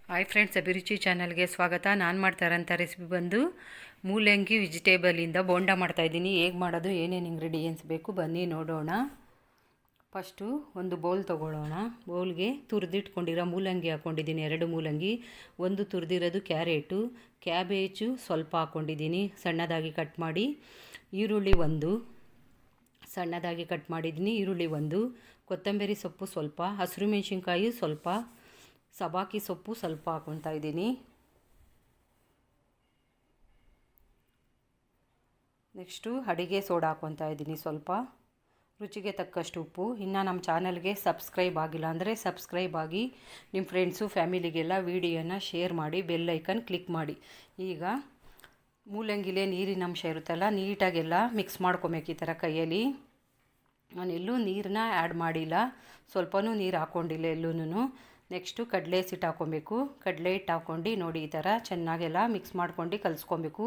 Hi friends, ಅಭಿರುಚಿ ಚಾನಲ್ಗೆ ಸ್ವಾಗತ. ನಾನು ಮಾಡ್ತಾ ಇರೋಂಥ ರೆಸಿಪಿ ಬಂದು ಮೂಲಂಗಿ ವೆಜಿಟೇಬಲಿಂದ ಬೋಂಡ ಮಾಡ್ತಾಯಿದ್ದೀನಿ. ಹೇಗೆ ಮಾಡೋದು, ಏನೇನು ಇಂಗ್ರೀಡಿಯೆಂಟ್ಸ್ ಬೇಕು ಬನ್ನಿ ನೋಡೋಣ. ಫಸ್ಟು ಒಂದು ಬೌಲ್ ತೊಗೊಳ್ಳೋಣ. ಬೌಲ್ಗೆ ತುರಿದಿಟ್ಕೊಂಡಿರೋ ಮೂಲಂಗಿ ಹಾಕ್ಕೊಂಡಿದ್ದೀನಿ, 2 ಮೂಲಂಗಿ, ಒಂದು ತುರಿದಿರೋದು ಕ್ಯಾರೆಟು, ಕ್ಯಾಬೇಜು ಸ್ವಲ್ಪ ಹಾಕ್ಕೊಂಡಿದ್ದೀನಿ ಸಣ್ಣದಾಗಿ ಕಟ್ ಮಾಡಿ, ಈರುಳ್ಳಿ ಒಂದು ಸಣ್ಣದಾಗಿ ಕಟ್ ಮಾಡಿದ್ದೀನಿ, ಈರುಳ್ಳಿ ಒಂದು, ಕೊತ್ತಂಬರಿ ಸೊಪ್ಪು ಸ್ವಲ್ಪ, ಹಸಿರು ಮೆಣಸಿನ್ಕಾಯಿ ಸ್ವಲ್ಪ, ಸಬ್ಬಾಕಿ ಸೊಪ್ಪು ಸ್ವಲ್ಪ ಹಾಕ್ಕೊತಾ ಇದ್ದೀನಿ. ನೆಕ್ಸ್ಟು ಅಡಿಗೆ ಸೋಡಾ ಹಾಕ್ಕೊತಾ ಇದ್ದೀನಿ ಸ್ವಲ್ಪ, ರುಚಿಗೆ ತಕ್ಕಷ್ಟು ಉಪ್ಪು. ಇನ್ನು ನಮ್ಮ ಚಾನಲ್ಗೆ ಸಬ್ಸ್ಕ್ರೈಬ್ ಆಗಿಲ್ಲ ಅಂದರೆ ಸಬ್ಸ್ಕ್ರೈಬ್ ಆಗಿ, ನಿಮ್ಮ ಫ್ರೆಂಡ್ಸು ಫ್ಯಾಮಿಲಿಗೆಲ್ಲ ವೀಡಿಯೋನ ಶೇರ್ ಮಾಡಿ, ಬೆಲ್ ಐಕನ್ ಕ್ಲಿಕ್ ಮಾಡಿ. ಈಗ ಮೂಲಂಗಿಲೇ ನೀರಿನ ಅಂಶ ಇರುತ್ತಲ್ಲ, ನೀಟಾಗೆಲ್ಲ ಮಿಕ್ಸ್ ಮಾಡ್ಕೊಬೇಕು ಈ ಥರ ಕೈಯಲ್ಲಿ. ನಾನೆಲ್ಲೂ ನೀರನ್ನ ಆ್ಯಡ್ ಮಾಡಿಲ್ಲ, ಸ್ವಲ್ಪನೂ ನೀರು ಹಾಕ್ಕೊಂಡಿಲ್ಲ ಎಲ್ಲೂ. ನೆಕ್ಸ್ಟು ಕಡಲೆ ಹಿಟ್ಟು ಹಾಕ್ಕೊಬೇಕು. ಕಡಲೆ ಹಿಟ್ಟು ಹಾಕ್ಕೊಂಡು ನೋಡಿ ಈ ಥರ ಚೆನ್ನಾಗೆಲ್ಲ ಮಿಕ್ಸ್ ಮಾಡ್ಕೊಂಡು ಕಲಿಸ್ಕೊಬೇಕು.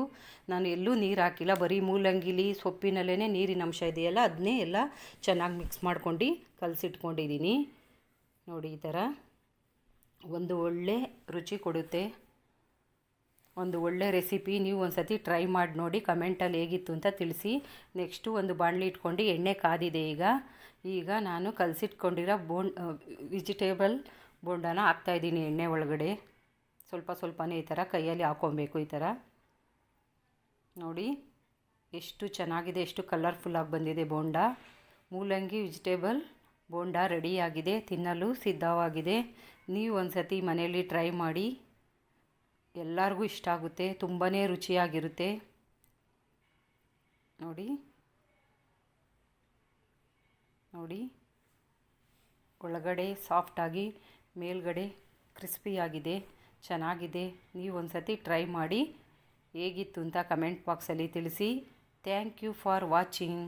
ನಾನು ಎಲ್ಲೂ ನೀರು ಹಾಕಿಲ್ಲ, ಬರೀ ಮೂಲಂಗಿಲಿ ಸೊಪ್ಪಿನಲ್ಲೇ ನೀರಿನ ಅಂಶ ಇದೆಯಲ್ಲ ಅದನ್ನೇ ಎಲ್ಲ ಚೆನ್ನಾಗಿ ಮಿಕ್ಸ್ ಮಾಡ್ಕೊಂಡು ಕಲಸಿಟ್ಕೊಂಡಿದ್ದೀನಿ. ನೋಡಿ ಈ ಥರ ಒಂದು ಒಳ್ಳೆ ರುಚಿ ಕೊಡುತ್ತೆ, ಒಂದು ಒಳ್ಳೆ ರೆಸಿಪಿ. ನೀವು ಒಂದು ಸತಿ ಟ್ರೈ ಮಾಡಿ ನೋಡಿ, ಕಮೆಂಟಲ್ಲಿ ಹೇಗಿತ್ತು ಅಂತ ತಿಳಿಸಿ. ನೆಕ್ಸ್ಟು ಒಂದು ಬಾಣಲಿ ಇಟ್ಕೊಂಡು ಎಣ್ಣೆ ಕಾದಿದೆ. ಈಗ ನಾನು ಕಲಸಿಟ್ಕೊಂಡಿರೋ ವೆಜಿಟೇಬಲ್ ಬೋಂಡಾನ ಹಾಕ್ತಾಯಿದ್ದೀನಿ ಎಣ್ಣೆ ಒಳಗಡೆ. ಸ್ವಲ್ಪನೇ ಈ ಥರ ಕೈಯಲ್ಲಿ ಹಾಕ್ಕೊಬೇಕು. ಈ ಥರ ನೋಡಿ ಎಷ್ಟು ಚೆನ್ನಾಗಿದೆ, ಎಷ್ಟು ಕಲರ್ಫುಲ್ಲಾಗಿ ಬಂದಿದೆ ಬೋಂಡ. ಮೂಲಂಗಿ ವೆಜಿಟೇಬಲ್ ಬೋಂಡ ರೆಡಿಯಾಗಿದೆ, ತಿನ್ನಲು ಸಿದ್ಧವಾಗಿದೆ. ನೀವು ಒಂದು ಸತಿ ಮನೆಯಲ್ಲಿ ಟ್ರೈ ಮಾಡಿ, ಎಲ್ಲರಿಗೂ ಇಷ್ಟ ಆಗುತ್ತೆ, ತುಂಬಾ ರುಚಿಯಾಗಿರುತ್ತೆ. ನೋಡಿ ಒಳಗಡೆ ಸಾಫ್ಟಾಗಿ, ಮೇಲ್ಗಡೆ ಕ್ರಿಸ್ಪಿಯಾಗಿದೆ, ಚೆನ್ನಾಗಿದೆ. ನೀವು ಒಂದು ಸತಿ ಟ್ರೈ ಮಾಡಿ, ಹೇಗಿತ್ತು ಅಂತ ಕಮೆಂಟ್ ಬಾಕ್ಸಲ್ಲಿ ತಿಳಿಸಿ. Thank you for watching.